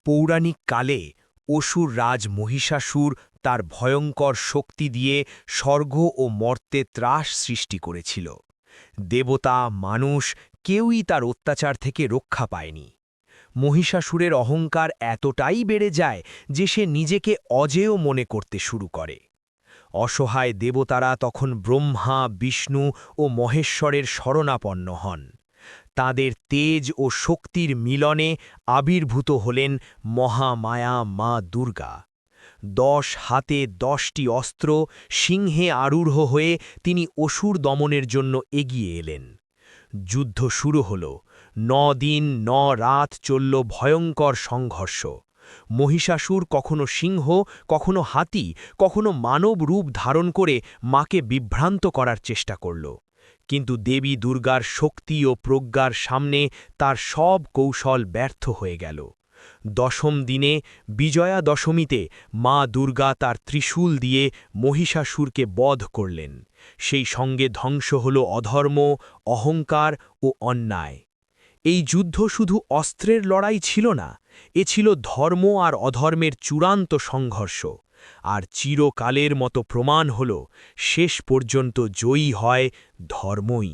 পৌরাণিক কালে অসুর রাজ মহিষাসুর তার ভয়ঙ্কর শক্তি দিয়ে স্বর্গ ও মর্তে ত্রাস সৃষ্টি করেছিল। দেবতা মানুষ কেউই তার অত্যাচার থেকে রক্ষা পায়নি। মহিষাসুরের অহংকার এতটাই বেড়ে যায় যে সে নিজেকে অজেয় মনে করতে শুরু করে। অসহায় দেবতারা তখন ব্রহ্মা বিষ্ণু ও মহেশ্বরের শরণাপন্ন হন। তাঁদের তেজ ও শক্তির মিলনে আবির্ভূত হলেন মহামায়া মা দুর্গা। ১০ হাতে ১০টি অস্ত্র সিংহে আরূঢ় হয়ে তিনি অসুর দমনের জন্য এগিয়ে এলেন। যুদ্ধ শুরু হল। ৯ দিন ৯ রাত চলল ভয়ঙ্কর সংঘর্ষ। মহিষাসুর কখনো সিংহ, কখনো হাতি, কখনো মানব রূপ ধারণ করে মাকে বিভ্রান্ত করার চেষ্টা করল। কিন্তু দেবী দুর্গার শক্তি ও প্রজ্ঞার সামনে তার সব কৌশল ব্যর্থ হয়ে গেল। ১০ম দিনে বিজয়া দশমীতে মা দুর্গা তার ত্রিশূল দিয়ে মহিষাসুরকে বধ করলেন। সেই সঙ্গে ধ্বংস হল অধর্ম, অহংকার ও অন্যায়। এই যুদ্ধ শুধু অস্ত্রের লড়াই ছিল না, এ ছিল ধর্ম আর অধর্মের চূড়ান্ত সংঘর্ষ। আর চিরকালের মতো প্রমাণ হল, শেষ পর্যন্ত জয়ী হয় ধর্মই।